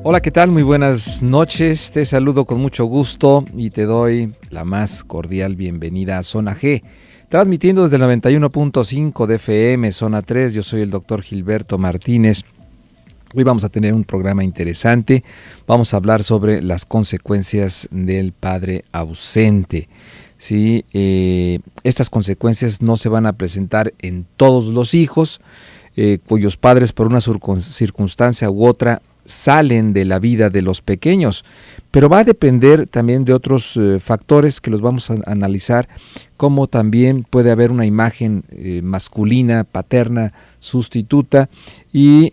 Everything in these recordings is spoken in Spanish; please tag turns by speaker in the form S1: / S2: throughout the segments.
S1: Hola, ¿qué tal? Muy buenas noches. Te saludo con mucho gusto y te doy la más cordial bienvenida a Zona G. Transmitiendo desde el 91.5 de FM, Zona 3, yo soy el doctor Gilberto Martínez. Hoy vamos a tener un programa interesante. Vamos a hablar sobre las consecuencias del padre ausente. Sí, estas consecuencias no se van a presentar en todos los hijos, cuyos padres por una circunstancia u otra salen de la vida de los pequeños, pero va a depender también de otros factores que los vamos a analizar, como también puede haber una imagen masculina, paterna, sustituta, y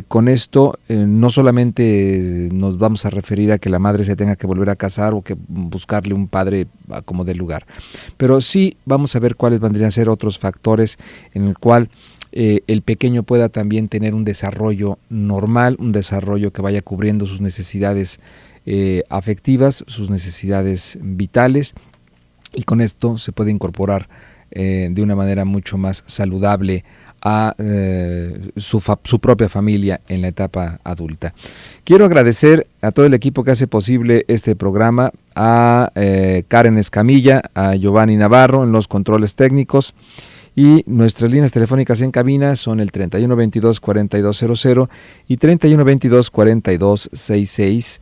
S1: con esto no solamente nos vamos a referir a que la madre se tenga que volver a casar o que buscarle un padre como de lugar, pero sí vamos a ver cuáles vendrían a ser otros factores en el cual el pequeño pueda también tener un desarrollo normal, un desarrollo que vaya cubriendo sus necesidades afectivas, sus necesidades vitales, y con esto se puede incorporar de una manera mucho más saludable a su propia familia en la etapa adulta. Quiero agradecer a todo el equipo que hace posible este programa, a Karen Escamilla, a Giovanni Navarro en los controles técnicos. Y nuestras líneas telefónicas en cabina son el 3122-4200 y 3122-4266.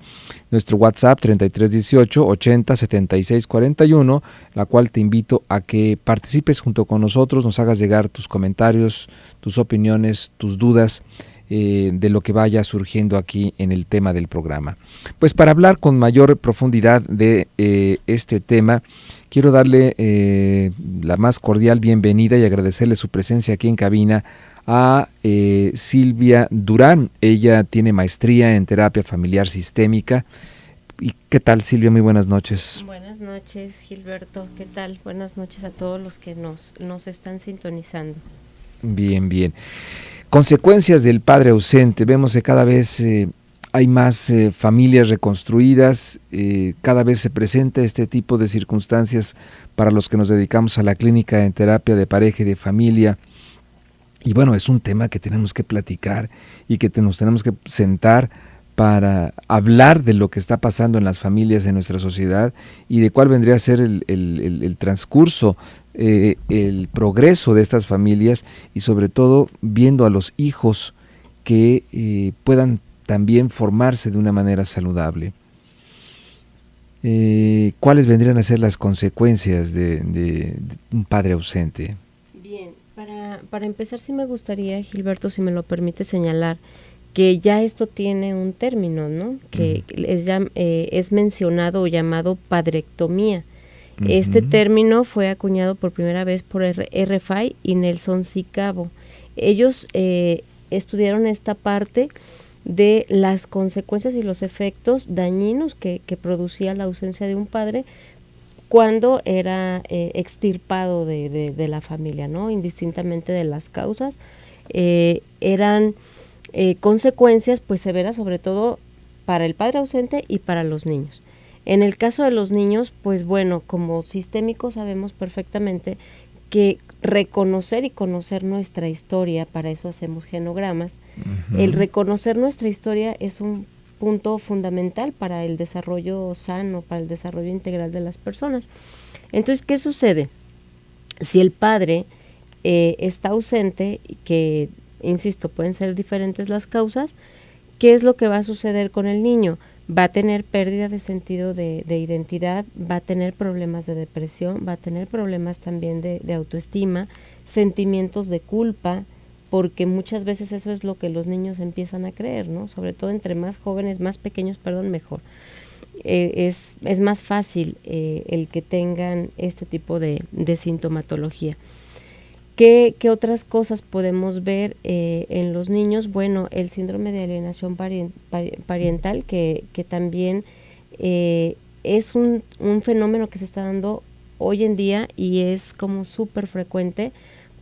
S1: Nuestro WhatsApp 3318-80-7641, la cual te invito a que participes junto con nosotros, nos hagas llegar tus comentarios, tus opiniones, tus dudas de lo que vaya surgiendo aquí en el tema del programa. Pues para hablar con mayor profundidad de este tema, quiero darle la más cordial bienvenida y agradecerle su presencia aquí en cabina a Silvia Durán. Ella tiene maestría en terapia familiar sistémica. ¿Y qué tal, Silvia? Muy buenas noches.
S2: Buenas noches, Gilberto. ¿Qué tal? Buenas noches a todos los que nos están sintonizando.
S1: Bien, bien. Consecuencias del padre ausente. Vemos que cada vez hay más familias reconstruidas, cada vez se presenta este tipo de circunstancias para los que nos dedicamos a la clínica en terapia de pareja y de familia. Y bueno, es un tema que tenemos que platicar y que nos tenemos que sentar para hablar de lo que está pasando en las familias de nuestra sociedad y de cuál vendría a ser el transcurso, el progreso de estas familias, y sobre todo viendo a los hijos que puedan también formarse de una manera saludable. ¿Cuáles vendrían a ser las consecuencias de un padre ausente?
S2: Bien, para empezar sí me gustaría, Gilberto, si me lo permite señalar, que ya esto tiene un término, ¿no? Que es mencionado o llamado padrectomía. Este término fue acuñado por primera vez por RFI y Nelson C. Cabo. Ellos estudiaron esta parte de las consecuencias y los efectos dañinos que producía la ausencia de un padre cuando era extirpado de la familia, ¿no? Indistintamente de las causas, eran consecuencias pues severas, sobre todo para el padre ausente y para los niños. En el caso de los niños, pues bueno, como sistémicos sabemos perfectamente que reconocer y conocer nuestra historia, para eso hacemos genogramas, el reconocer nuestra historia es un punto fundamental para el desarrollo sano, para el desarrollo integral de las personas. Entonces, ¿qué sucede? Si el padre está ausente, que, insisto, pueden ser diferentes las causas, ¿qué es lo que va a suceder con el niño? Va a tener pérdida de sentido de identidad, va a tener problemas de depresión, va a tener problemas también de autoestima, sentimientos de culpa, porque muchas veces eso es lo que los niños empiezan a creer, ¿no? Sobre todo entre más jóvenes, más pequeños, mejor. Es más fácil el que tengan este tipo de sintomatología. ¿Qué otras cosas podemos ver en los niños? Bueno, el síndrome de alienación parental, que también es un fenómeno que se está dando hoy en día y es como súper frecuente,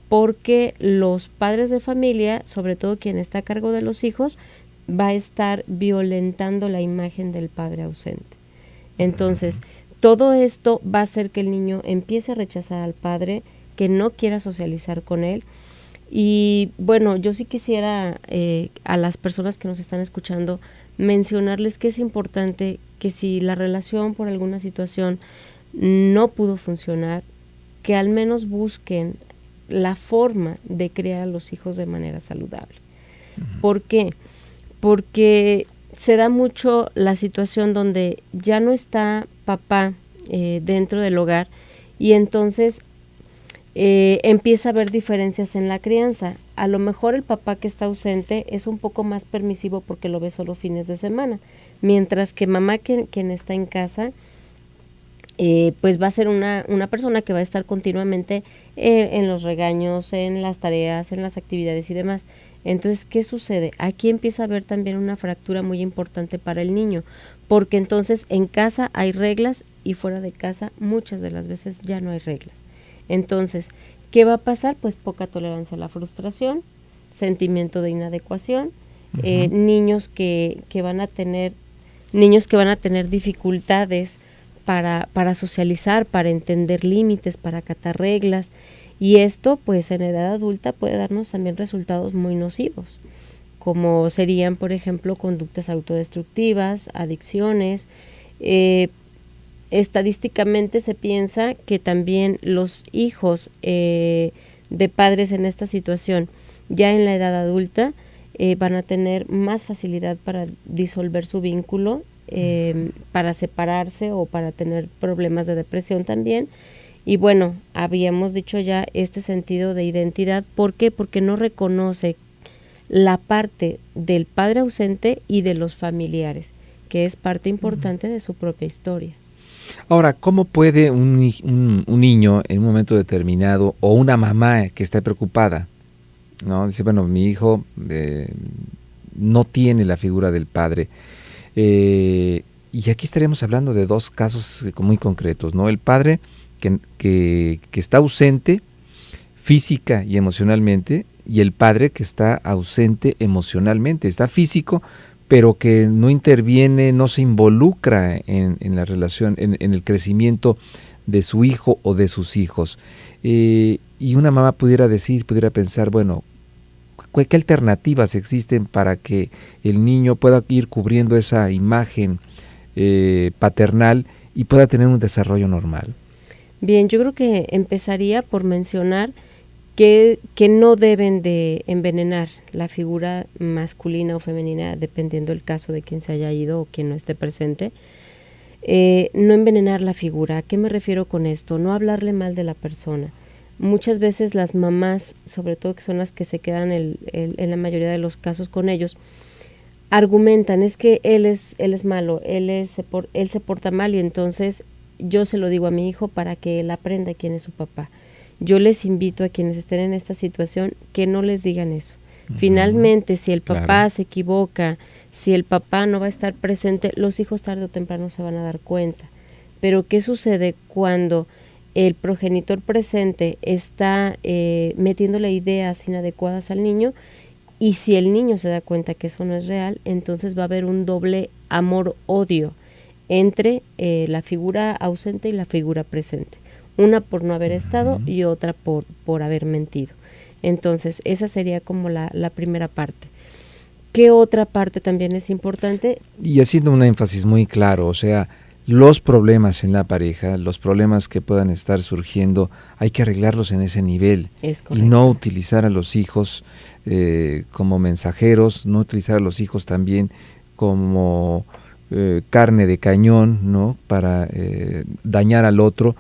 S2: porque los padres de familia, sobre todo quien está a cargo de los hijos, va a estar violentando la imagen del padre ausente. Entonces, todo esto va a hacer que el niño empiece a rechazar al padre, que no quiera socializar con él. Y bueno, yo sí quisiera a las personas que nos están escuchando mencionarles que es importante que si la relación por alguna situación no pudo funcionar, que al menos busquen la forma de criar a los hijos de manera saludable. ¿Por qué? Porque se da mucho la situación donde ya no está papá dentro del hogar y entonces empieza a haber diferencias en la crianza. A lo mejor el papá que está ausente es un poco más permisivo porque lo ve solo fines de semana, mientras que mamá quien está en casa pues va a ser una persona que va a estar continuamente en los regaños, en las tareas, en las actividades y demás. Entonces, ¿qué sucede? Aquí empieza a haber también una fractura muy importante para el niño, porque entonces en casa hay reglas y fuera de casa muchas de las veces ya no hay reglas. Entonces, ¿qué va a pasar? Pues poca tolerancia a la frustración, sentimiento de inadecuación, niños que van a tener dificultades para socializar, para entender límites, para acatar reglas, y esto pues en edad adulta puede darnos también resultados muy nocivos, como serían por ejemplo conductas autodestructivas, adicciones. Estadísticamente se piensa que también los hijos de padres en esta situación ya en la edad adulta van a tener más facilidad para disolver su vínculo, para separarse o para tener problemas de depresión también. Y bueno, habíamos dicho ya este sentido de identidad. ¿Por qué? Porque no reconoce la parte del padre ausente y de los familiares, que es parte importante de su propia historia.
S1: Ahora, ¿cómo puede un niño en un momento determinado o una mamá que está preocupada, ¿no? Dice, bueno, mi hijo no tiene la figura del padre. Y aquí estaríamos hablando de dos casos muy concretos, ¿no? El padre que está ausente física y emocionalmente, y el padre que está ausente emocionalmente, está físico, pero que no interviene, no se involucra en la relación, en el crecimiento de su hijo o de sus hijos. Y una mamá pudiera pensar, bueno, ¿qué alternativas existen para que el niño pueda ir cubriendo esa imagen paternal y pueda tener un desarrollo normal?
S2: Bien, yo creo que empezaría por mencionar que no deben de envenenar la figura masculina o femenina, dependiendo del caso de quien se haya ido o quien no esté presente. No envenenar la figura. ¿A qué me refiero con esto? No hablarle mal de la persona. Muchas veces las mamás, sobre todo que son las que se quedan en la mayoría de los casos con ellos, argumentan, es que él es malo, él se porta mal y entonces yo se lo digo a mi hijo para que él aprenda quién es su papá. Yo les invito a quienes estén en esta situación que no les digan eso. Finalmente, si el papá se equivoca, si el papá no va a estar presente, los hijos tarde o temprano se van a dar cuenta. Pero ¿qué sucede cuando el progenitor presente está metiéndole ideas inadecuadas al niño? Y si el niño se da cuenta que eso no es real, entonces va a haber un doble amor-odio entre la figura ausente y la figura presente. Una por no haber estado y otra por haber mentido. Entonces, esa sería como la primera parte. ¿Qué otra parte también es importante?
S1: Y haciendo un énfasis muy claro, o sea, los problemas en la pareja, los problemas que puedan estar surgiendo, hay que arreglarlos en ese nivel.
S2: Es correcto.
S1: Y no utilizar a los hijos como mensajeros, no utilizar a los hijos también como carne de cañón, ¿no? Para dañar al otro,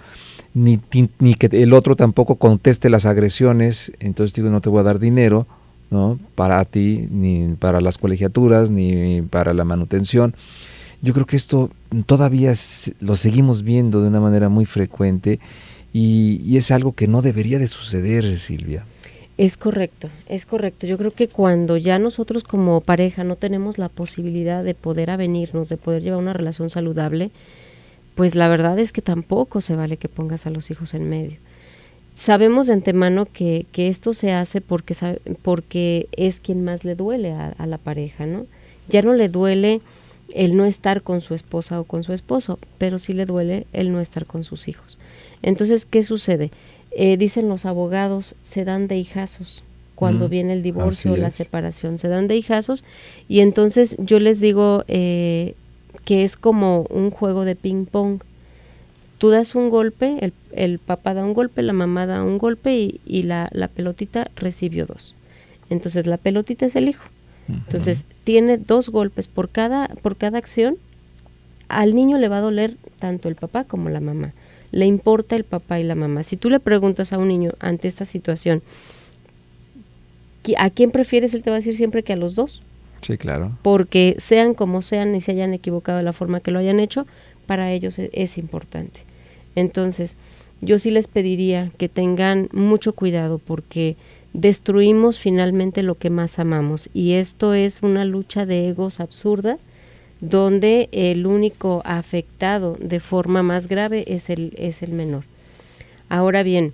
S1: ni que el otro tampoco conteste las agresiones. Entonces digo, no te voy a dar dinero, ¿no? Para ti, ni para las colegiaturas, ni para la manutención. Yo creo que esto todavía lo seguimos viendo de una manera muy frecuente y es algo que no debería de suceder, Silvia.
S2: Es correcto, es correcto. Yo creo que cuando ya nosotros como pareja no tenemos la posibilidad de poder avenirnos, de poder llevar una relación saludable, pues la verdad es que tampoco se vale que pongas a los hijos en medio. Sabemos de antemano que esto se hace porque es quien más le duele a la pareja, ¿no? Ya no le duele el no estar con su esposa o con su esposo, pero sí le duele el no estar con sus hijos. Entonces, ¿qué sucede? Dicen los abogados, se dan de hijazos. cuando viene el divorcio o la
S1: es.
S2: separación, se dan de hijazos, y entonces yo les digo que es como un juego de ping pong. Tú das un golpe, el papá da un golpe, la mamá da un golpe y la pelotita recibió 2. Entonces la pelotita es el hijo. Entonces tiene 2 golpes por cada acción. Al niño le va a doler tanto el papá como la mamá. Le importa el papá y la mamá. Si tú le preguntas a un niño ante esta situación, ¿a quién prefieres? Él te va a decir siempre que a los 2.
S1: Sí, claro.
S2: Porque sean como sean y se hayan equivocado de la forma que lo hayan hecho, para ellos es importante. Entonces, yo sí les pediría que tengan mucho cuidado porque destruimos finalmente lo que más amamos, y esto es una lucha de egos absurda donde el único afectado de forma más grave es el menor. Ahora bien,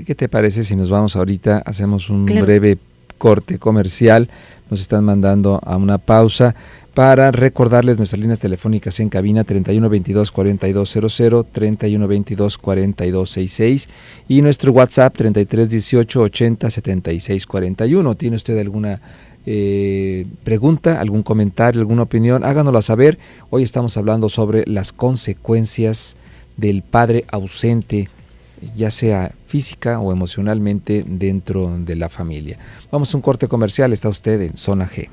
S1: ¿Qué te parece si nos vamos ahorita, hacemos un
S2: Claro.
S1: breve corte comercial, nos están mandando a una pausa para recordarles nuestras líneas telefónicas en cabina 3122-4200, 3122-4266 y nuestro WhatsApp 3318-807641. ¿Tiene usted alguna pregunta, algún comentario, alguna opinión? Háganosla saber. Hoy estamos hablando sobre las consecuencias del padre ausente, ya sea física o emocionalmente dentro de la familia. Vamos a un corte comercial, está usted en Zona G.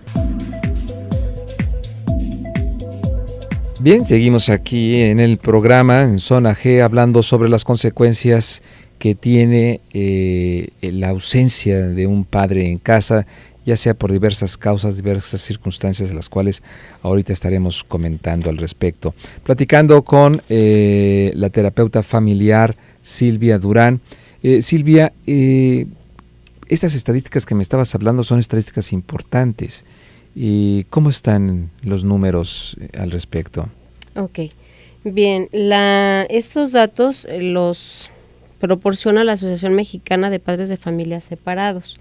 S1: Bien, seguimos aquí en el programa, en Zona G, hablando sobre las consecuencias que tiene la ausencia de un padre en casa, ya sea por diversas causas, diversas circunstancias de las cuales ahorita estaremos comentando al respecto. Platicando con la terapeuta familiar Silvia Durán. Silvia, estas estadísticas que me estabas hablando son estadísticas importantes. ¿Cómo están los números al respecto?
S2: Ok, bien, estos datos los proporciona la Asociación Mexicana de Padres de Familias Separados,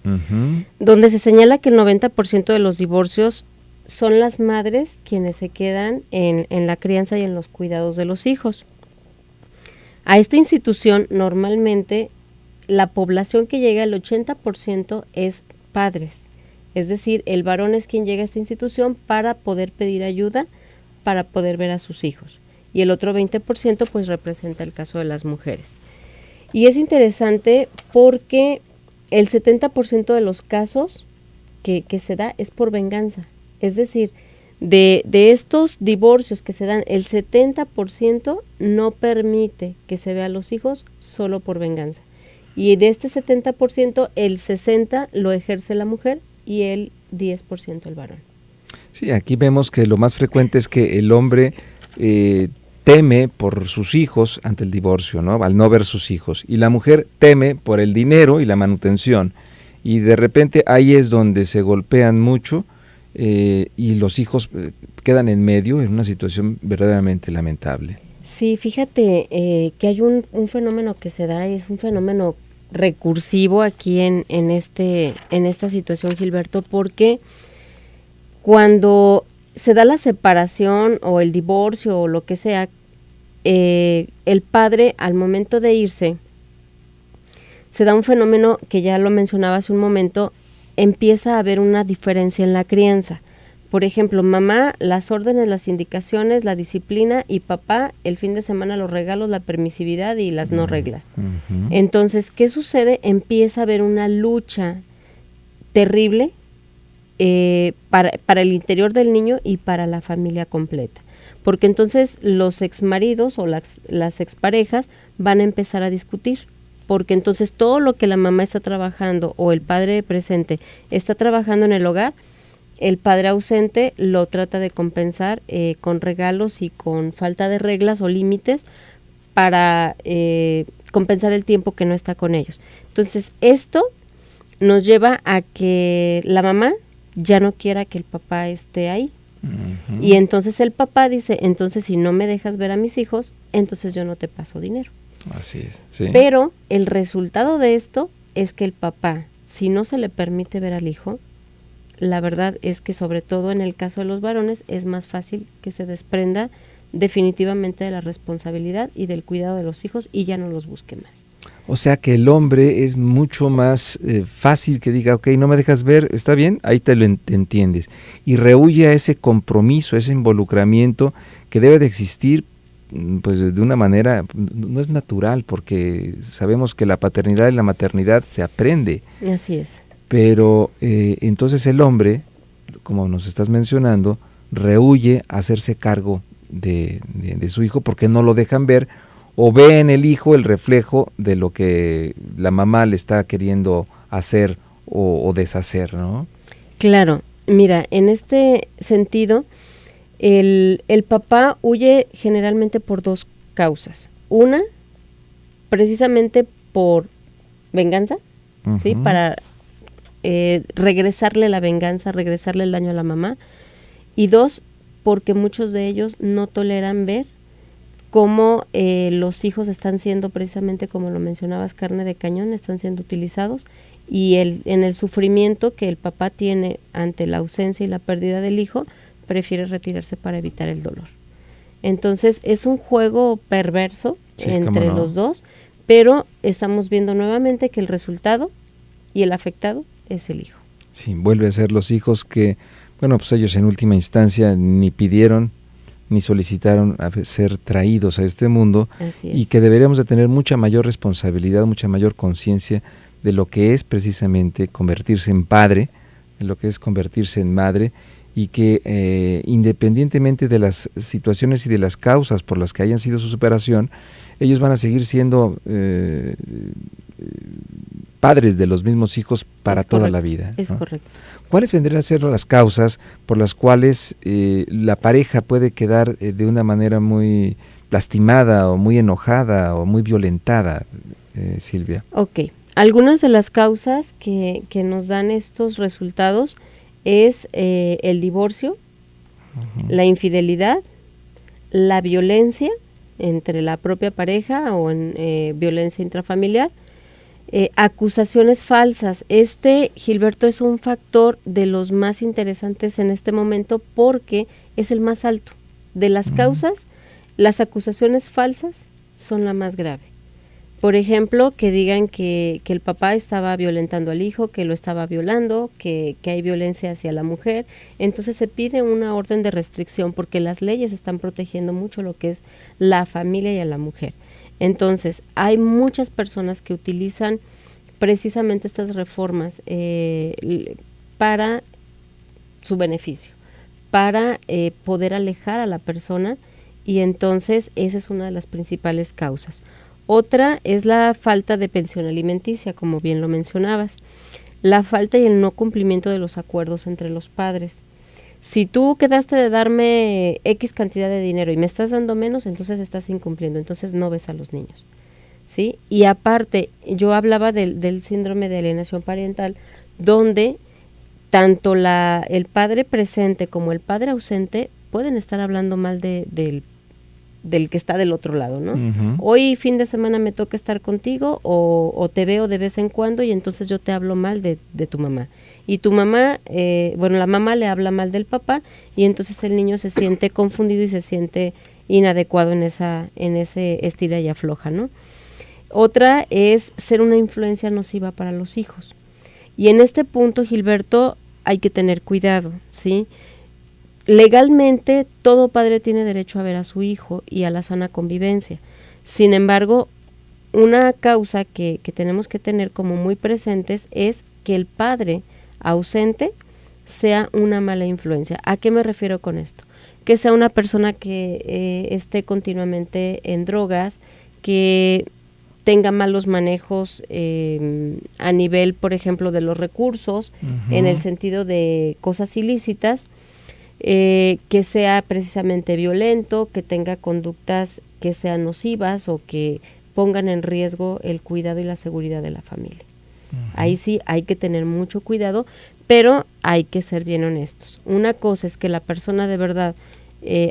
S2: donde se señala que el 90% de los divorcios son las madres quienes se quedan en la crianza y en los cuidados de los hijos. A esta institución normalmente la población que llega, el 80% es padres. Es decir, el varón es quien llega a esta institución para poder pedir ayuda, para poder ver a sus hijos. Y el otro 20% pues representa el caso de las mujeres. Y es interesante porque el 70% de los casos que se da es por venganza. Es decir, de estos divorcios que se dan, el 70% no permite que se vea a los hijos solo por venganza. Y de este 70%, el 60% lo ejerce la mujer y el 10% el varón.
S1: Sí, aquí vemos que lo más frecuente es que el hombre teme por sus hijos ante el divorcio, ¿no? Al no ver sus hijos. Y la mujer teme por el dinero y la manutención. Y de repente ahí es donde se golpean mucho y los hijos quedan en medio en una situación verdaderamente lamentable.
S2: Sí, fíjate que hay un fenómeno que se da, es un fenómeno recursivo aquí en esta situación, Gilberto, porque cuando se da la separación o el divorcio o lo que sea, el padre al momento de irse, se da un fenómeno que ya lo mencionaba hace un momento, empieza a haber una diferencia en la crianza. Por ejemplo, mamá, las órdenes, las indicaciones, la disciplina, y papá, el fin de semana, los regalos, la permisividad y las no reglas. Entonces, ¿qué sucede? Empieza a haber una lucha terrible para el interior del niño y para la familia completa. Porque entonces los exmaridos o las exparejas van a empezar a discutir. Porque entonces todo lo que la mamá está trabajando o el padre presente está trabajando en el hogar, el padre ausente lo trata de compensar con regalos y con falta de reglas o límites para compensar el tiempo que no está con ellos. Entonces, esto nos lleva a que la mamá ya no quiera que el papá esté ahí. Y entonces el papá dice, entonces si no me dejas ver a mis hijos, entonces yo no te paso dinero.
S1: Así es, sí.
S2: Pero el resultado de esto es que el papá, si no se le permite ver al hijo, la verdad es que sobre todo en el caso de los varones es más fácil que se desprenda definitivamente de la responsabilidad y del cuidado de los hijos y ya no los busque más.
S1: O sea que el hombre es mucho más fácil que diga, ok, no me dejas ver, está bien, ahí te entiendes. Y rehúye a ese compromiso, ese involucramiento que debe de existir, pues de una manera, no es natural, porque sabemos que la paternidad y la maternidad se aprende.
S2: Así es.
S1: Pero entonces el hombre, como nos estás mencionando, rehúye a hacerse cargo de su hijo porque no lo dejan ver, o ve en el hijo el reflejo de lo que la mamá le está queriendo hacer o deshacer, ¿no?
S2: Claro, mira, en este sentido, el papá huye generalmente por dos causas. Una, precisamente por venganza, uh-huh. ¿Sí? Para regresarle la venganza, regresarle el daño a la mamá. Y dos, porque muchos de ellos no toleran ver cómo los hijos están siendo, precisamente como lo mencionabas, carne de cañón, están siendo utilizados, y en el sufrimiento que el papá tiene ante la ausencia y la pérdida del hijo, prefiere retirarse para evitar el dolor. Entonces es un juego perverso, sí, entre los dos, pero estamos viendo nuevamente que el resultado y el afectado es el hijo.
S1: Sí, vuelve a ser los hijos que, bueno, pues ellos en última instancia ni pidieron ni solicitaron a ser traídos a este mundo, y que deberíamos de tener mucha mayor responsabilidad, mucha mayor conciencia de lo que es precisamente convertirse en padre, de lo que es convertirse en madre, y que independientemente de las situaciones y de las causas por las que hayan sido su separación, ellos van a seguir siendo padres de los mismos hijos para toda la vida, ¿no?
S2: Es correcto.
S1: ¿Cuáles vendrían a ser las causas por las cuales la pareja puede quedar de una manera muy lastimada o muy enojada o muy violentada, Silvia?
S2: Ok, algunas de las causas que nos dan estos resultados es el divorcio, uh-huh. La infidelidad, la violencia entre la propia pareja o en violencia intrafamiliar, acusaciones falsas. Gilberto, es un factor de los más interesantes en este momento porque es el más alto. De las causas, las acusaciones falsas son la más grave. Por ejemplo, que digan que el papá estaba violentando al hijo, que lo estaba violando, que hay violencia hacia la mujer. Entonces se pide una orden de restricción porque las leyes están protegiendo mucho lo que es la familia y a la mujer. Entonces, hay muchas personas que utilizan precisamente estas reformas para su beneficio, para poder alejar a la persona, y entonces esa es una de las principales causas. Otra es la falta de pensión alimenticia, como bien lo mencionabas, la falta y el no cumplimiento de los acuerdos entre los padres. Si tú quedaste de darme X cantidad de dinero y me estás dando menos, entonces estás incumpliendo, entonces no ves a los niños, ¿sí? Y aparte, yo hablaba del síndrome de alienación parental, donde tanto el padre presente como el padre ausente pueden estar hablando mal del que está del otro lado, ¿no? Uh-huh. Hoy fin de semana me toca estar contigo o te veo de vez en cuando y entonces yo te hablo mal de tu mamá. Y tu mamá, la mamá le habla mal del papá y entonces el niño se siente confundido y se siente inadecuado en ese estira y afloja, ¿no? Otra es ser una influencia nociva para los hijos. Y en este punto, Gilberto, hay que tener cuidado, ¿sí? Legalmente, todo padre tiene derecho a ver a su hijo y a la sana convivencia. Sin embargo, una causa que tenemos que tener como muy presentes es que el padre ausente sea una mala influencia. ¿A qué me refiero con esto? Que sea una persona que esté continuamente en drogas, que tenga malos manejos a nivel, por ejemplo, de los recursos, uh-huh. En el sentido de cosas ilícitas, que sea precisamente violento, que tenga conductas que sean nocivas o que pongan en riesgo el cuidado y la seguridad de la familia. Uh-huh. Ahí sí hay que tener mucho cuidado, pero hay que ser bien honestos. Una cosa es que la persona de verdad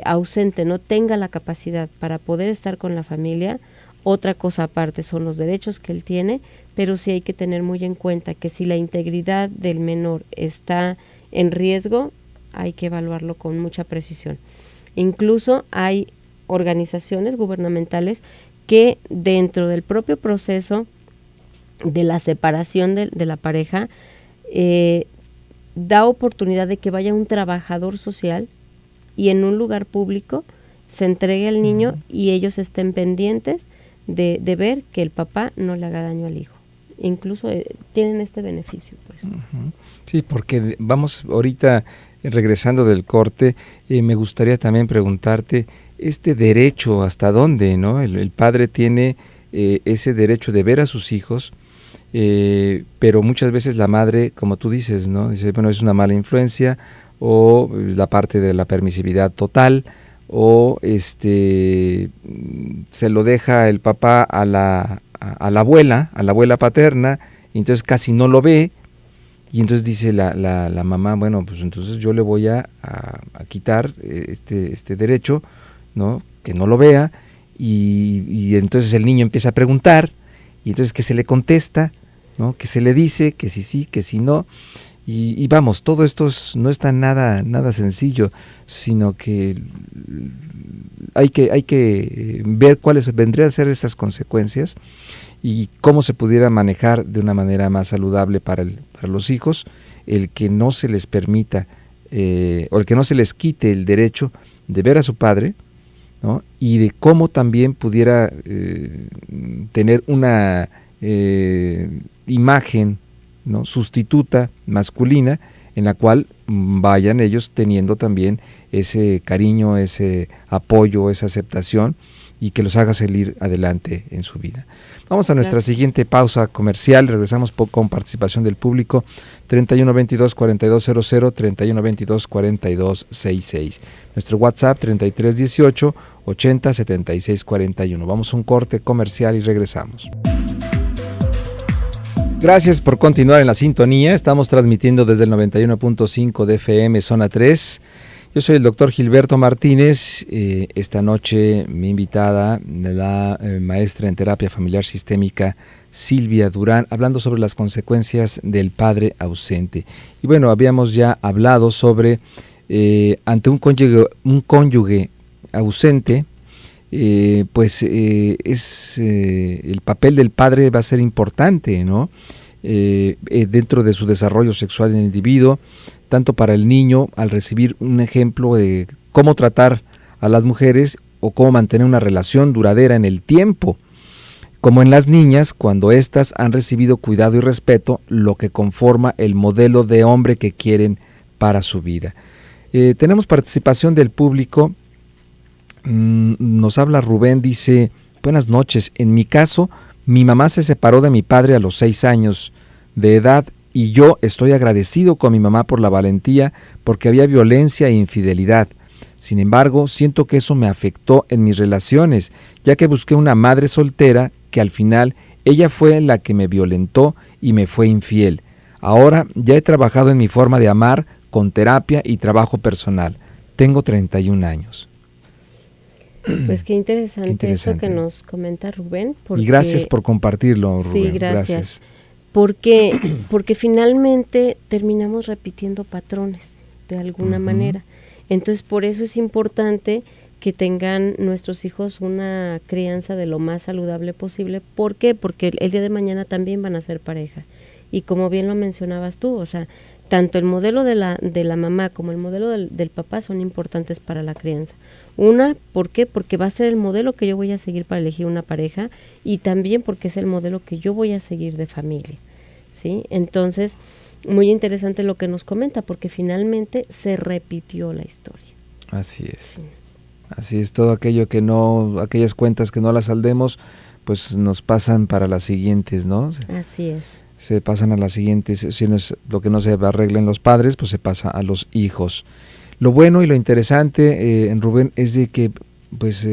S2: ausente no tenga la capacidad para poder estar con la familia, otra cosa aparte son los derechos que él tiene, pero sí hay que tener muy en cuenta que si la integridad del menor está en riesgo, hay que evaluarlo con mucha precisión. Incluso hay organizaciones gubernamentales que dentro del propio proceso de la separación de la pareja, da oportunidad de que vaya un trabajador social y en un lugar público se entregue al niño y ellos estén pendientes de ver que el papá no le haga daño al hijo. Incluso tienen este beneficio, pues.
S1: Sí, porque vamos ahorita regresando del corte, me gustaría también preguntarte este derecho hasta dónde, ¿no? El padre tiene ese derecho de ver a sus hijos, pero muchas veces la madre, como tú dices, ¿no? Dice, bueno, es una mala influencia, o la parte de la permisividad total, o se lo deja el papá a la abuela paterna, y entonces casi no lo ve, y entonces dice la mamá, bueno, pues entonces yo le voy a quitar este derecho, ¿no? Que no lo vea, y entonces el niño empieza a preguntar, y entonces que se le contesta, ¿no? Que se le dice, que sí, que sí no, y vamos, todo esto no es tan nada sencillo, sino que hay que ver cuáles vendrían a ser esas consecuencias y cómo se pudiera manejar de una manera más saludable para los hijos, el que no se les permita o el que no se les quite el derecho de ver a su padre, ¿no? Y de cómo también pudiera tener una imagen, ¿no? Sustituta masculina, en la cual vayan ellos teniendo también ese cariño, ese apoyo, esa aceptación, y que los haga salir adelante en su vida. Vamos a nuestra siguiente pausa comercial, regresamos con participación del público, 3122-4200, 3122-4266. Nuestro WhatsApp 3318-807641. Vamos a un corte comercial y regresamos. Gracias por continuar en la sintonía. Estamos transmitiendo desde el 91.5 de FM, Zona 3. Yo soy el doctor Gilberto Martínez. Esta noche mi invitada, la maestra en terapia familiar sistémica Silvia Durán, hablando sobre las consecuencias del padre ausente. Y bueno, habíamos ya hablado sobre ante un cónyuge ausente, el papel del padre va a ser importante, ¿no? Dentro de su desarrollo sexual en el individuo, tanto para el niño al recibir un ejemplo de cómo tratar a las mujeres o cómo mantener una relación duradera en el tiempo, como en las niñas cuando éstas han recibido cuidado y respeto, lo que conforma el modelo de hombre que quieren para su vida. Tenemos participación del público. Nos habla Rubén, dice: buenas noches, en mi caso, mi mamá se separó de mi padre a los 6 años de edad y yo estoy agradecido con mi mamá por la valentía porque había violencia e infidelidad. Sin embargo, siento que eso me afectó en mis relaciones, ya que busqué una madre soltera que al final ella fue la que me violentó y me fue infiel. Ahora ya he trabajado en mi forma de amar con terapia y trabajo personal. Tengo 31 años.
S2: Pues qué interesante eso que nos comenta Rubén.
S1: Y gracias por compartirlo, Rubén.
S2: Sí, gracias. Porque finalmente terminamos repitiendo patrones de alguna manera. Entonces, por eso es importante que tengan nuestros hijos una crianza de lo más saludable posible. ¿Por qué? Porque el día de mañana también van a ser pareja. Y como bien lo mencionabas tú, o sea, tanto el modelo de la mamá como el modelo del papá son importantes para la crianza. Una, ¿por qué? Porque va a ser el modelo que yo voy a seguir para elegir una pareja, y también porque es el modelo que yo voy a seguir de familia, ¿sí? Entonces, muy interesante lo que nos comenta, porque finalmente se repitió la historia.
S1: Así es. Sí. Así es, todo aquello que no, aquellas cuentas que no las saldemos, pues nos pasan para las siguientes, ¿no?
S2: Así es.
S1: Se pasan a las siguientes, si no es lo que no se arregla en los padres, pues se pasa a los hijos. Lo bueno y lo interesante, en Rubén, es de que pues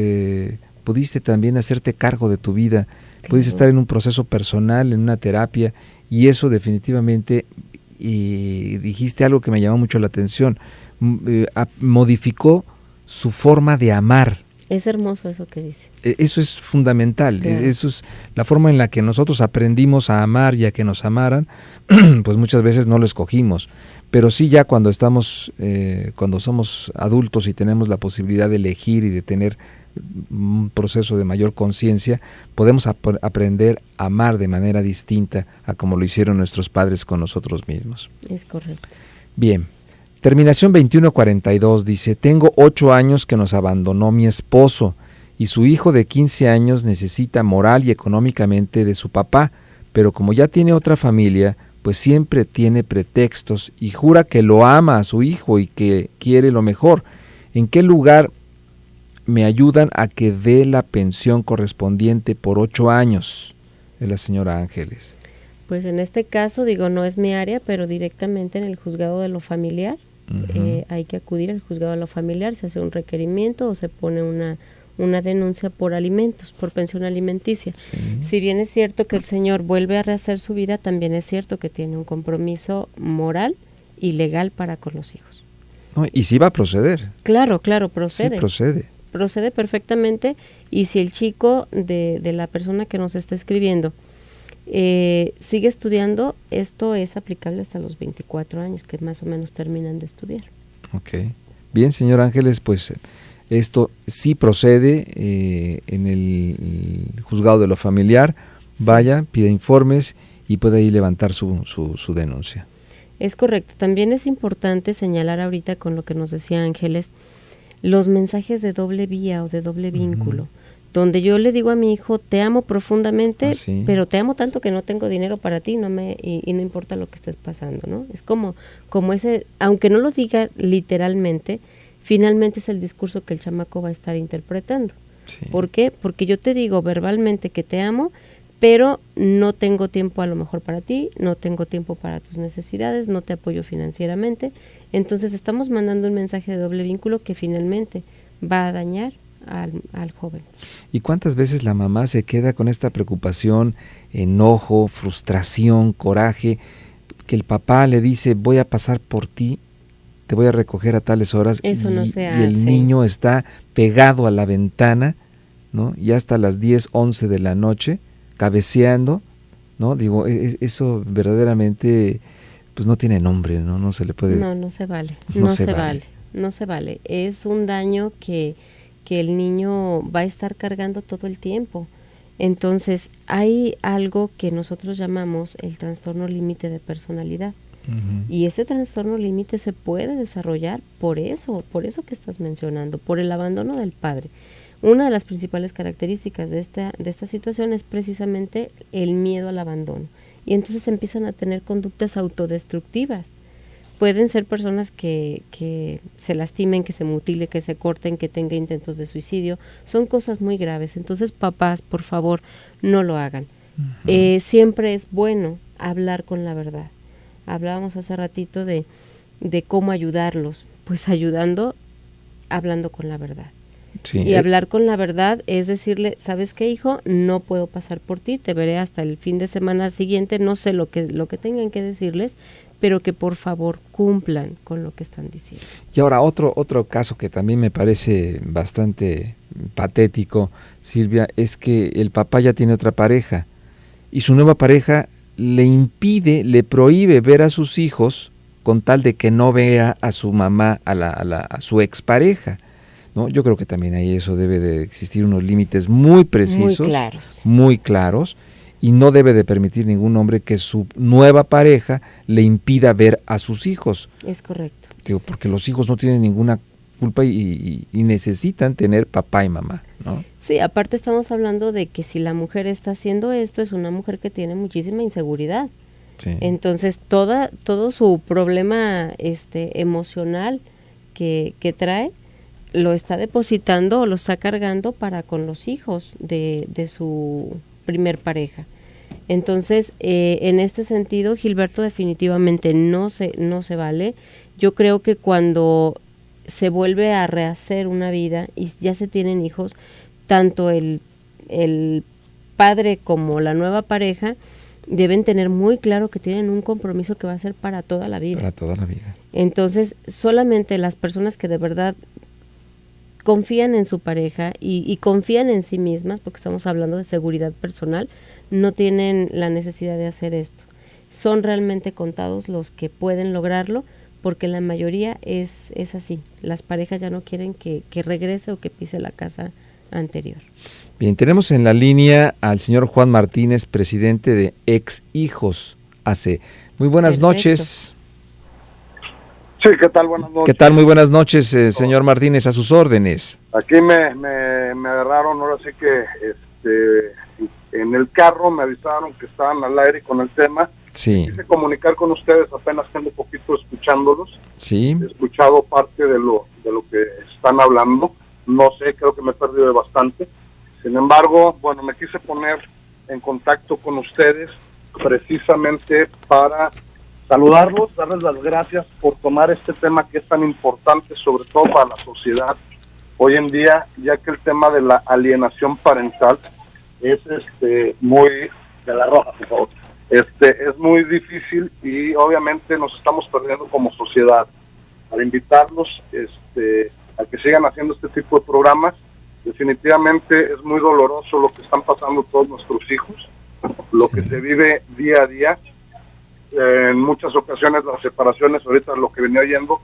S1: pudiste también hacerte cargo de tu vida, claro. Pudiste estar en un proceso personal, en una terapia, y eso definitivamente, y dijiste algo que me llamó mucho la atención, modificó su forma de amar.
S2: Es hermoso eso que dice.
S1: Eso es fundamental, claro. Eso es la forma en la que nosotros aprendimos a amar y a que nos amaran, pues muchas veces no lo escogimos, pero sí ya cuando estamos, cuando somos adultos y tenemos la posibilidad de elegir y de tener un proceso de mayor conciencia, podemos aprender a amar de manera distinta a como lo hicieron nuestros padres con nosotros mismos.
S2: Es correcto.
S1: Bien, terminación 2142 dice, tengo 8 años que nos abandonó mi esposo y su hijo de 15 años necesita moral y económicamente de su papá, pero como ya tiene otra familia, pues siempre tiene pretextos y jura que lo ama a su hijo y que quiere lo mejor. ¿En qué lugar me ayudan a que dé la pensión correspondiente por 8 años? Es la señora Ángeles.
S2: Pues en este caso, digo, no es mi área, pero directamente en el juzgado de lo familiar, hay que acudir al juzgado de lo familiar, se hace un requerimiento o se pone una denuncia por alimentos, por pensión alimenticia.
S1: Sí.
S2: Si bien es cierto que el señor vuelve a rehacer su vida, también es cierto que tiene un compromiso moral y legal para con los hijos.
S1: No, y sí va a proceder.
S2: Claro, procede.
S1: Sí procede.
S2: Procede perfectamente, y si el chico de la persona que nos está escribiendo sigue estudiando, esto es aplicable hasta los 24 años, que más o menos terminan de estudiar.
S1: Ok. Bien, señor Ángeles, pues esto sí procede en el juzgado de lo familiar. Sí. Vaya, pida informes y puede ahí levantar su denuncia.
S2: Es correcto. También es importante señalar ahorita con lo que nos decía Ángeles, los mensajes de doble vía o de doble vínculo, donde yo le digo a mi hijo, te amo profundamente, pero te amo tanto que no tengo dinero para ti, y no importa lo que estés pasando, ¿no? Es como ese, aunque no lo diga literalmente, finalmente es el discurso que el chamaco va a estar interpretando. Sí. ¿Por qué? Porque yo te digo verbalmente que te amo, pero no tengo tiempo a lo mejor para ti, no tengo tiempo para tus necesidades, no te apoyo financieramente. Entonces estamos mandando un mensaje de doble vínculo que finalmente va a dañar al joven.
S1: ¿Y cuántas veces la mamá se queda con esta preocupación, enojo, frustración, coraje, que el papá le dice, voy a pasar por ti, te voy a recoger a tales horas?
S2: Eso no se hace.
S1: Y el niño está pegado a la ventana, ¿no? Y hasta las 10, 11 de la noche, cabeceando, ¿no? Digo, eso verdaderamente pues no tiene nombre, ¿no? No se le puede...
S2: No se vale. No se vale. Es un daño que el niño va a estar cargando todo el tiempo. Entonces, hay algo que nosotros llamamos el trastorno límite de personalidad. Y ese trastorno límite se puede desarrollar por eso que estás mencionando, por el abandono del padre. Una de las principales características de esta situación es precisamente el miedo al abandono. Y entonces empiezan a tener conductas autodestructivas. Pueden ser personas que se lastimen, que se mutilen, que se corten, que tengan intentos de suicidio. Son cosas muy graves. Entonces, papás, por favor, no lo hagan. Siempre es bueno hablar con la verdad. Hablábamos hace ratito de cómo ayudarlos. Pues hablando con la verdad. Sí. Y hablar con la verdad es decirle, ¿sabes qué, hijo? No puedo pasar por ti, te veré hasta el fin de semana siguiente, no sé lo que tengan que decirles, pero que por favor cumplan con lo que están diciendo.
S1: Y ahora otro caso que también me parece bastante patético, Silvia, es que el papá ya tiene otra pareja y su nueva pareja le prohíbe ver a sus hijos con tal de que no vea a su mamá, a su expareja, ¿no? Yo creo que también ahí eso debe de existir unos límites muy precisos, muy claros, y no debe de permitir ningún hombre que su nueva pareja le impida ver a sus hijos.
S2: Es correcto.
S1: Digo, porque los hijos no tienen ninguna culpa y necesitan tener papá y mamá, ¿no?
S2: Sí, aparte estamos hablando de que si la mujer está haciendo esto, es una mujer que tiene muchísima inseguridad. Sí. Entonces, todo su problema emocional que trae, lo está depositando o lo está cargando para con los hijos de su primer pareja. Entonces, en este sentido, Gilberto, definitivamente no se vale. Yo creo que cuando se vuelve a rehacer una vida y ya se tienen hijos, tanto el padre como la nueva pareja deben tener muy claro que tienen un compromiso que va a ser para toda la vida.
S1: Para toda la vida.
S2: Entonces, solamente las personas que de verdad confían en su pareja y confían en sí mismas, porque estamos hablando de seguridad personal, no tienen la necesidad de hacer esto. Son realmente contados los que pueden lograrlo, porque la mayoría es así. Las parejas ya no quieren que regrese o que pise la casa anterior.
S1: Bien, tenemos en la línea al señor Juan Martínez, presidente de Ex Hijos AC. Muy buenas noches.
S3: Sí, ¿qué tal? Buenas noches.
S1: ¿Qué tal? Muy buenas noches, señor Martínez, a sus órdenes.
S3: Aquí me agarraron, ahora sí que en el carro me avisaron que estaban al aire con el tema.
S1: Sí.
S3: Quise comunicar con ustedes, apenas tengo un poquito escuchándolos.
S1: Sí.
S3: He escuchado parte de lo que están hablando. No sé, creo que me he perdido de bastante. Sin embargo, bueno, me quise poner en contacto con ustedes precisamente para saludarlos, darles las gracias por tomar este tema que es tan importante, sobre todo para la sociedad hoy en día, ya que el tema de la alienación parental es muy de la roja, por favor. Es muy difícil y obviamente nos estamos perdiendo como sociedad. Al invitarlos a que sigan haciendo este tipo de programas, definitivamente es muy doloroso lo que están pasando todos nuestros hijos, lo que se vive día a día. En muchas ocasiones las separaciones, ahorita lo que venía oyendo,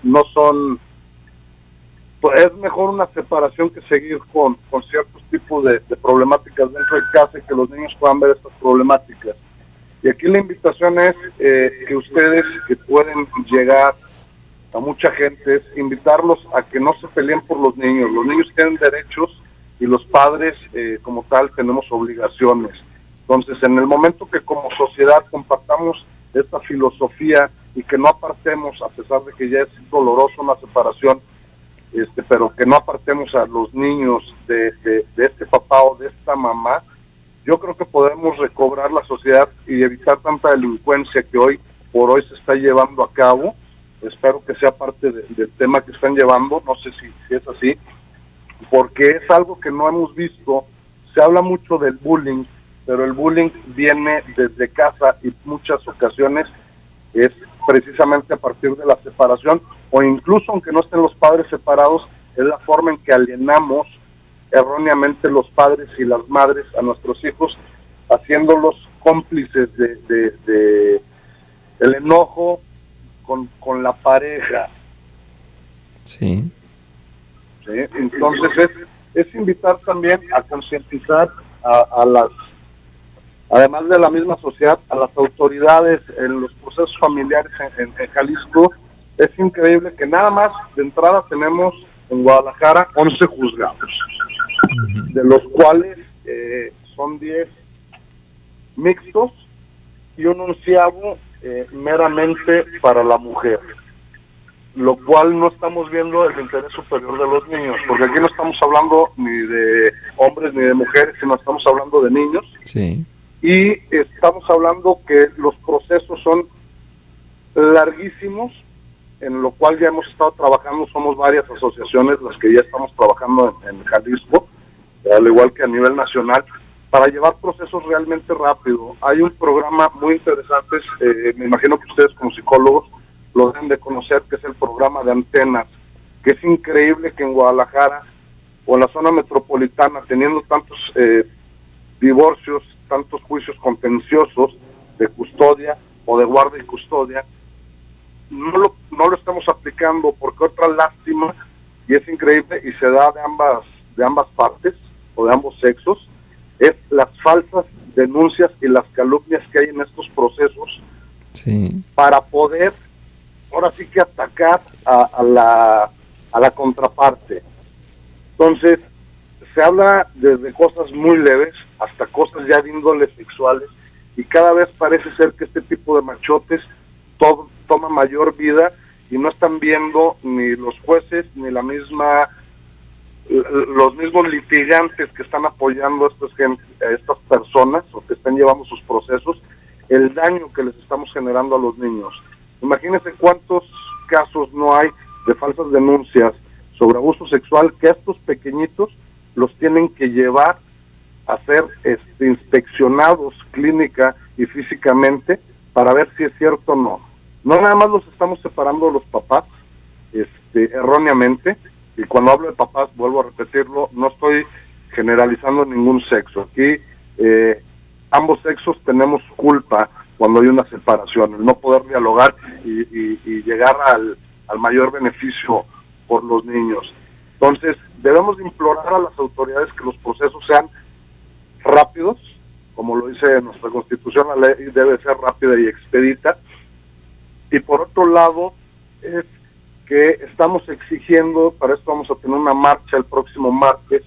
S3: no son... Pues es mejor una separación que seguir con ciertos tipos de problemáticas dentro de casa y que los niños puedan ver estas problemáticas. Y aquí la invitación es que ustedes, que pueden llegar a mucha gente, es invitarlos a que no se peleen por los niños. Los niños tienen derechos y los padres como tal tenemos obligaciones. Entonces, en el momento que como sociedad compartamos esta filosofía y que no apartemos, a pesar de que ya es doloroso una separación, pero que no apartemos a los niños de este papá o de esta mamá, yo creo que podemos recobrar la sociedad y evitar tanta delincuencia que hoy por hoy se está llevando a cabo. Espero que sea parte del tema que están llevando, no sé si es así, porque es algo que no hemos visto. Se habla mucho del bullying, pero el bullying viene desde casa y muchas ocasiones es precisamente a partir de la separación, o incluso aunque no estén los padres separados, es la forma en que alienamos erróneamente los padres y las madres a nuestros hijos, haciéndolos cómplices de el enojo con la pareja.
S1: Sí.
S3: ¿Sí? Entonces es invitar también a concientizar a las, además de la misma sociedad, a las autoridades en los procesos familiares en Jalisco. Es increíble que nada más de entrada tenemos en Guadalajara 11 juzgados, de los cuales son 10 mixtos y un 11º meramente para la mujer, lo cual no estamos viendo el interés superior de los niños, porque aquí no estamos hablando ni de hombres ni de mujeres, sino estamos hablando de niños.
S1: Sí.
S3: Y estamos hablando que los procesos son larguísimos, en lo cual ya hemos estado trabajando, somos varias asociaciones las que ya estamos trabajando en Jalisco, al igual que a nivel nacional, para llevar procesos realmente rápido. Hay un programa muy interesante, me imagino que ustedes como psicólogos lo deben de conocer, que es el programa de Antenas, que es increíble que en Guadalajara o en la zona metropolitana, teniendo tantos divorcios, tantos juicios contenciosos de custodia o de guarda y custodia, no lo estamos aplicando, porque otra lástima, y es increíble, y se da de ambas partes o de ambos sexos, es las falsas denuncias y las calumnias que hay en estos procesos.
S1: Sí.
S3: Para poder ahora sí que atacar a la contraparte. Entonces se habla desde cosas muy leves hasta cosas ya de índole sexuales, y cada vez parece ser que este tipo de machotes toma mayor vida, y no están viendo ni los jueces ni los mismos litigantes que están apoyando a estas personas o que están llevando sus procesos, el daño que les estamos generando a los niños. Imagínense cuántos casos no hay de falsas denuncias sobre abuso sexual, que a estos pequeñitos los tienen que llevar a ser inspeccionados clínica y físicamente para ver si es cierto o no. No nada más los estamos separando los papás erróneamente, y cuando hablo de papás, vuelvo a repetirlo, no estoy generalizando ningún sexo. Aquí ambos sexos tenemos culpa cuando hay una separación, el no poder dialogar y llegar al mayor beneficio por los niños. Entonces, debemos de implorar a las autoridades que los procesos sean rápidos, como lo dice nuestra Constitución, la ley debe ser rápida y expedita. Y por otro lado, es que estamos exigiendo, para esto vamos a tener una marcha el próximo martes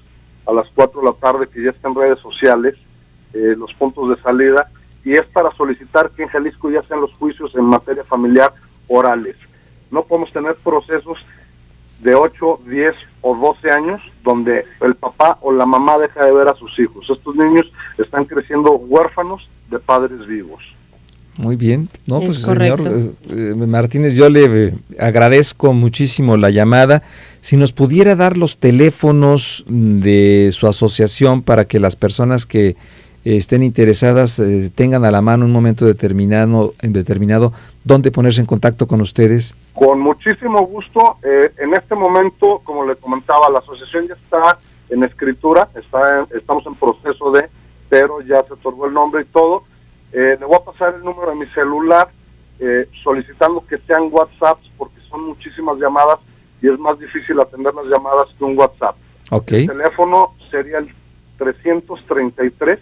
S3: a las 4 de la tarde, que ya está en redes sociales, los puntos de salida, y es para solicitar que en Jalisco ya sean los juicios en materia familiar orales. No podemos tener procesos de 8, 10 o 12 años donde el papá o la mamá deja de ver a sus hijos. Estos niños están creciendo huérfanos de padres vivos.
S1: Muy bien, no, pues
S2: correcto.
S1: Señor Martínez, yo le agradezco muchísimo la llamada. Si nos pudiera dar los teléfonos de su asociación para que las personas que estén interesadas tengan a la mano un momento determinado dónde ponerse en contacto con ustedes.
S3: Con muchísimo gusto. En este momento, como le comentaba, la asociación ya está en escritura, estamos en proceso pero ya se otorgó el nombre y todo. Le voy a pasar el número de mi celular, solicitando que sean WhatsApps, porque son muchísimas llamadas y es más difícil atender las llamadas que un WhatsApp.
S1: Okay.
S3: El teléfono sería el 333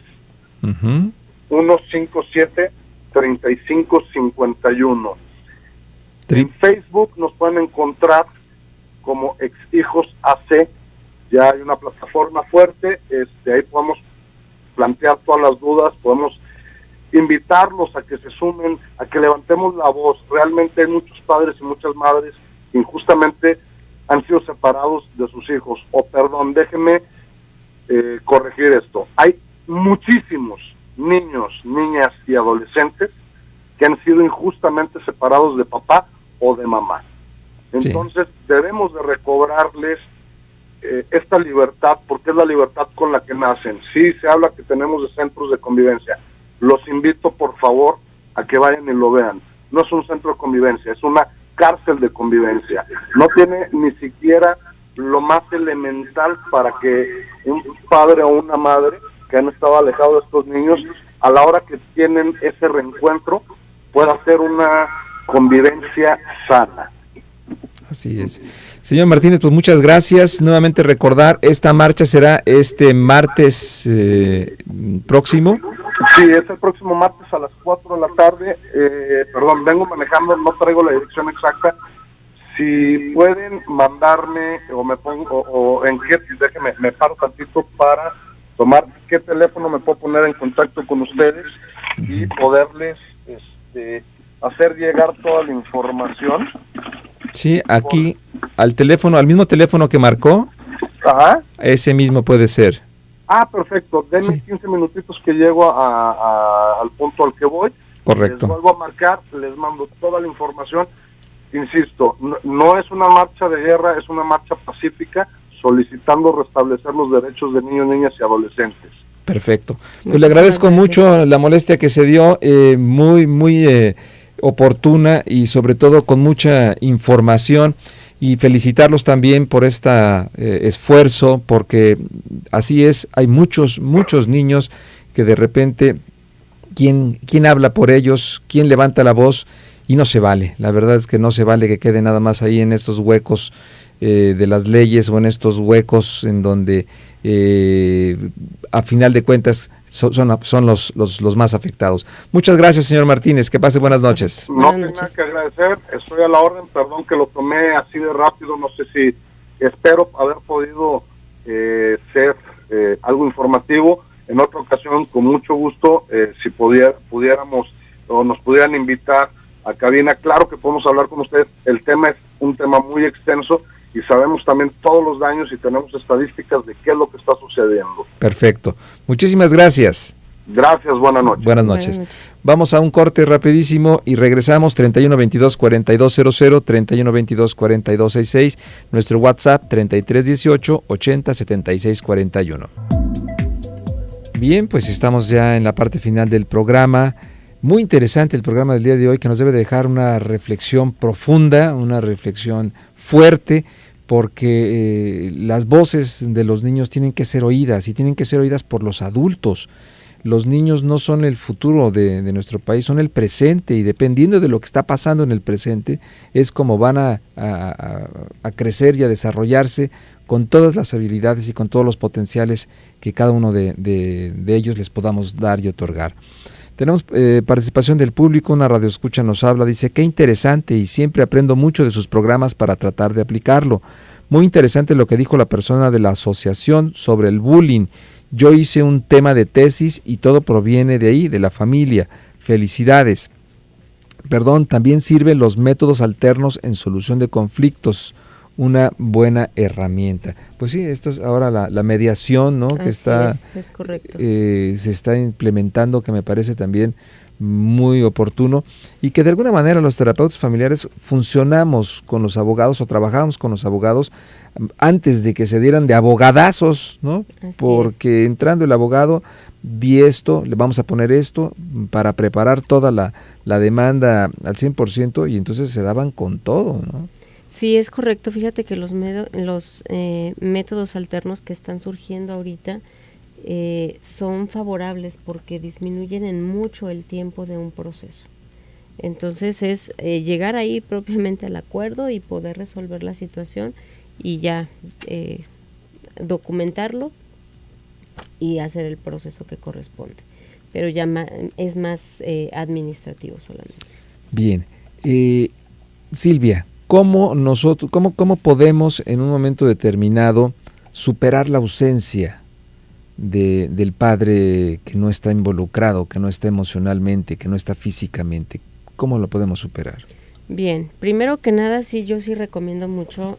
S1: Uh-huh.
S3: 157 3551. En Facebook nos pueden encontrar como Exhijos AC. Ya hay una plataforma fuerte, ahí podemos plantear todas las dudas, podemos invitarlos a que se sumen, a que levantemos la voz. Realmente hay muchos padres y muchas madres que injustamente han sido separados de sus hijos. Déjenme corregir esto. Hay muchísimos niños, niñas y adolescentes que han sido injustamente separados de papá o de mamá. Entonces debemos de recobrarles esta libertad, porque es la libertad con la que nacen. Sí, se habla que tenemos de centros de convivencia. Los invito, por favor, a que vayan y lo vean. No es un centro de convivencia, es una cárcel de convivencia. No tiene ni siquiera lo más elemental para que un padre o una madre que han estado alejados de estos niños, a la hora que tienen ese reencuentro, pueda hacer una convivencia sana.
S1: Así es. Señor Martínez, pues muchas gracias. Nuevamente recordar, esta marcha será este martes próximo.
S3: Sí, es el próximo martes a las 4 de la tarde. Vengo manejando, no traigo la dirección exacta. Si pueden mandarme o me pongo o en qué, déjenme, me paro tantito para tomar qué teléfono me puedo poner en contacto con ustedes y poderles hacer llegar toda la información.
S1: Sí, aquí al mismo teléfono que marcó.
S3: Ajá.
S1: Ese mismo puede ser.
S3: Perfecto. Denme 15 minutitos que llego al punto al que voy.
S1: Correcto.
S3: Les vuelvo a marcar, les mando toda la información. Insisto, no es una marcha de guerra, es una marcha pacífica, solicitando restablecer los derechos de niños, niñas y adolescentes.
S1: Perfecto. Pues le agradezco mucho la molestia que se dio, muy oportuna y sobre todo con mucha información, y felicitarlos también por este esfuerzo, porque así es, hay muchos niños que de repente, ¿quién habla por ellos? ¿Quién levanta la voz? Y no se vale, la verdad es que no se vale que quede nada más ahí en estos huecos de las leyes, o en estos huecos en donde a final de cuentas son los más afectados. Muchas gracias, señor Martínez, que pase buenas noches.
S3: No tengo nada que agradecer, estoy a la orden, perdón que lo tomé así de rápido, no sé si espero haber podido ser algo informativo. En otra ocasión, con mucho gusto, si pudiéramos o nos pudieran invitar a cabina, claro que podemos hablar con ustedes. El tema es un tema muy extenso y sabemos también todos los daños y tenemos estadísticas de qué es lo que está sucediendo.
S1: Perfecto. Muchísimas gracias.
S3: Gracias, buenas noches.
S1: Buenas noches. Vamos a un corte rapidísimo y regresamos. 3122-4200, 3122-4266, nuestro WhatsApp 3318-807641. Bien, pues estamos ya en la parte final del programa. Muy interesante el programa del día de hoy, que nos debe dejar una reflexión profunda, una reflexión fuerte, porque las voces de los niños tienen que ser oídas, y tienen que ser oídas por los adultos, los niños no son el futuro de nuestro país, son el presente, y dependiendo de lo que está pasando en el presente es como van a crecer y a desarrollarse con todas las habilidades y con todos los potenciales que cada uno de ellos les podamos dar y otorgar. Tenemos participación del público, una radioescucha nos habla, dice: qué interesante, y siempre aprendo mucho de sus programas para tratar de aplicarlo. Muy interesante lo que dijo la persona de la asociación sobre el bullying. Yo hice un tema de tesis y todo proviene de ahí, de la familia. Felicidades. Perdón, también sirven los métodos alternos en solución de conflictos, una buena herramienta. Pues sí, esto es ahora la mediación, ¿no? Que está,
S2: es correcto.
S1: Se está implementando, que me parece también muy oportuno, y que de alguna manera los terapeutas familiares funcionamos con los abogados o trabajamos con los abogados antes de que se dieran de abogadazos, ¿no? Porque entrando el abogado, di esto, le vamos a poner esto para preparar toda la demanda al 100%, y entonces se daban con todo, ¿no?
S2: Sí, es correcto. Fíjate que los métodos alternos que están surgiendo ahorita son favorables porque disminuyen en mucho el tiempo de un proceso. Entonces es llegar ahí propiamente al acuerdo y poder resolver la situación y ya documentarlo y hacer el proceso que corresponde. Pero ya es más administrativo solamente.
S1: Bien. Silvia, ¿cómo podemos en un momento determinado superar la ausencia del padre que no está involucrado, que no está emocionalmente, que no está físicamente? ¿Cómo lo podemos superar?
S2: Bien, primero que nada, yo sí recomiendo mucho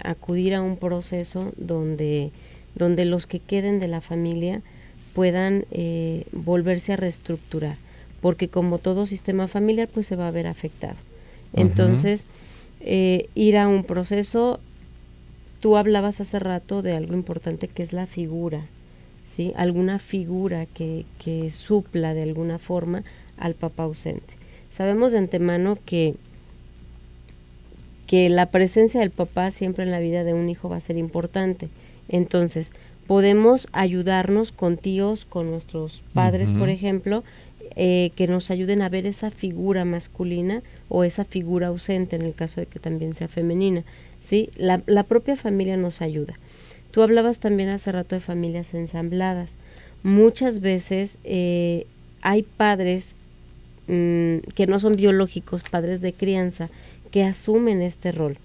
S2: acudir a un proceso donde los que queden de la familia puedan volverse a reestructurar, porque como todo sistema familiar pues se va a ver afectado. Entonces, ir a un proceso. Tú hablabas hace rato de algo importante que es la figura, ¿sí? Alguna figura que supla de alguna forma al papá ausente. Sabemos de antemano que la presencia del papá siempre en la vida de un hijo va a ser importante. Entonces, podemos ayudarnos con tíos, con nuestros padres, por ejemplo, que nos ayuden a ver esa figura masculina o esa figura ausente en el caso de que también sea femenina. ¿Sí? La propia familia nos ayuda. Tú hablabas también hace rato de familias ensambladas. Muchas veces hay padres que no son biológicos, padres de crianza, que asumen este rol,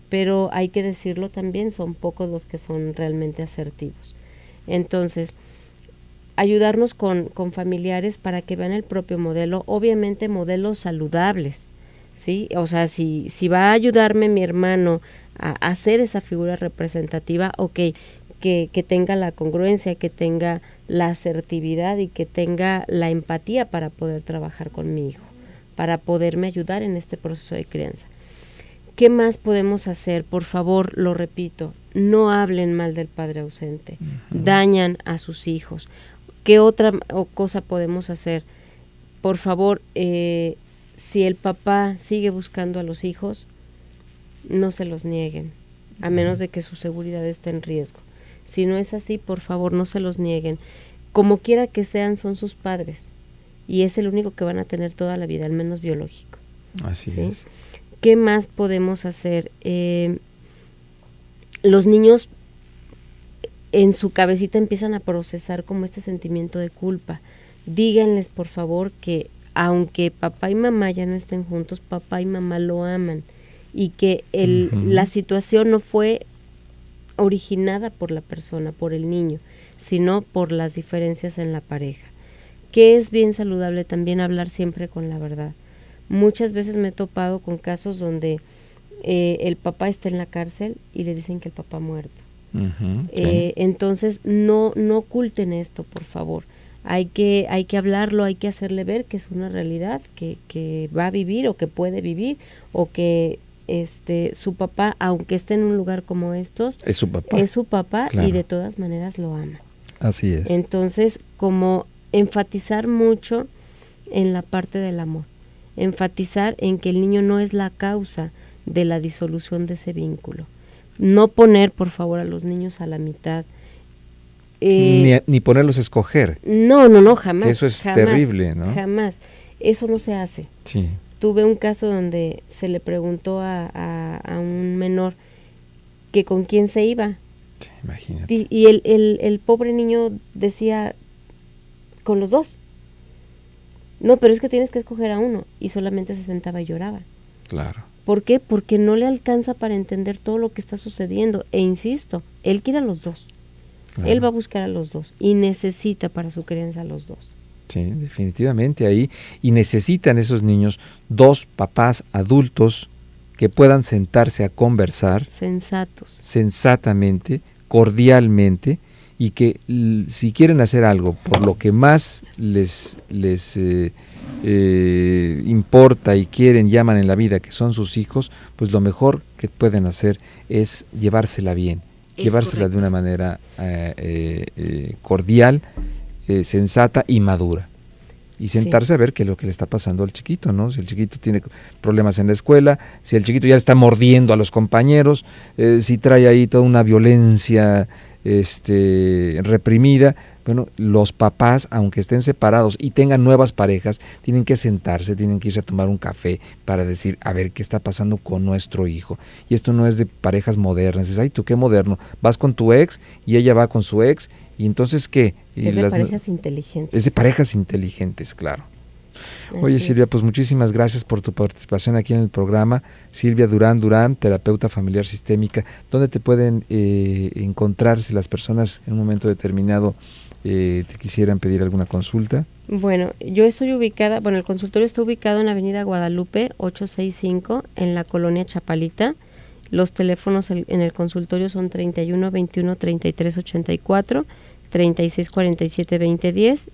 S2: pero hay que decirlo también, son pocos los que son realmente asertivos. Entonces, ayudarnos con familiares para que vean el propio modelo, obviamente modelos saludables, ¿sí? O sea, si va a ayudarme mi hermano a hacer esa figura representativa, que tenga la congruencia, que tenga la asertividad y que tenga la empatía para poder trabajar con mi hijo, para poderme ayudar en este proceso de crianza. ¿Qué más podemos hacer? Por favor, lo repito, no hablen mal del padre ausente, dañan a sus hijos. ¿Qué otra cosa podemos hacer? Por favor, si el papá sigue buscando a los hijos, no se los nieguen, a menos de que su seguridad esté en riesgo. Si no es así, por favor, no se los nieguen. Como quiera que sean, son sus padres y es el único que van a tener toda la vida, al menos biológico.
S1: Así
S2: ¿sí?
S1: es.
S2: ¿Qué más podemos hacer? Los niños en su cabecita empiezan a procesar como este sentimiento de culpa. Díganles, por favor, que aunque papá y mamá ya no estén juntos, papá y mamá lo aman y que la situación no fue originada por la persona, por el niño, sino por las diferencias en la pareja. Que es bien saludable también hablar siempre con la verdad. Muchas veces me he topado con casos donde el papá está en la cárcel y le dicen que el papá ha muerto. Sí. Entonces no oculten esto, por favor. Hay que hablarlo, hay que hacerle ver que es una realidad, que va a vivir o que puede vivir, o que su papá, aunque esté en un lugar como estos, es su papá claro. Y de todas maneras lo ama.
S1: Así es.
S2: Entonces, como enfatizar mucho en la parte del amor, enfatizar en que el niño no es la causa de la disolución de ese vínculo. No poner, por favor, a los niños a la mitad.
S1: Ni ponerlos a escoger.
S2: No, jamás.
S1: Que eso es
S2: jamás,
S1: terrible, ¿no?
S2: Jamás. Eso no se hace.
S1: Sí.
S2: Tuve un caso donde se le preguntó a un menor que con quién se iba.
S1: Sí, imagínate.
S2: Y el pobre niño decía, con los dos. No, pero es que tienes que escoger a uno. Y solamente se sentaba y lloraba.
S1: Claro.
S2: ¿Por qué? Porque no le alcanza para entender todo lo que está sucediendo. E insisto, él quiere a los dos.
S1: Claro.
S2: Él va a buscar a los dos y necesita para su crianza a los dos.
S1: Sí, definitivamente ahí. Y necesitan esos niños 2 papás adultos que puedan sentarse a conversar
S2: Sensatos.
S1: sensatamente, cordialmente, y que si quieren hacer algo por lo que más les importa y quieren, llaman en la vida, que son sus hijos, pues lo mejor que pueden hacer es llevársela bien, llevársela correcto. De una manera cordial, sensata y madura. Y sentarse a ver qué es lo que le está pasando al chiquito, ¿no? Si el chiquito tiene problemas en la escuela, si el chiquito ya está mordiendo a los compañeros, si trae ahí toda una violencia reprimida. Bueno, los papás, aunque estén separados y tengan nuevas parejas, tienen que sentarse, tienen que irse a tomar un café para decir, a ver, ¿qué está pasando con nuestro hijo? Y esto no es de parejas modernas, es, ay, tú qué moderno, vas con tu ex y ella va con su ex, y entonces, ¿qué? Y
S2: es de parejas inteligentes.
S1: Es de parejas inteligentes, claro. Oye, Silvia, pues muchísimas gracias por tu participación aquí en el programa. Silvia Durán, terapeuta familiar sistémica. ¿Dónde te pueden encontrar si las personas en un momento determinado te quisieran pedir alguna consulta?
S2: Bueno, yo estoy ubicada, el consultorio está ubicado en Avenida Guadalupe 865 en la colonia Chapalita. Los teléfonos en el consultorio son 31 21 33 84, 36 47 20 10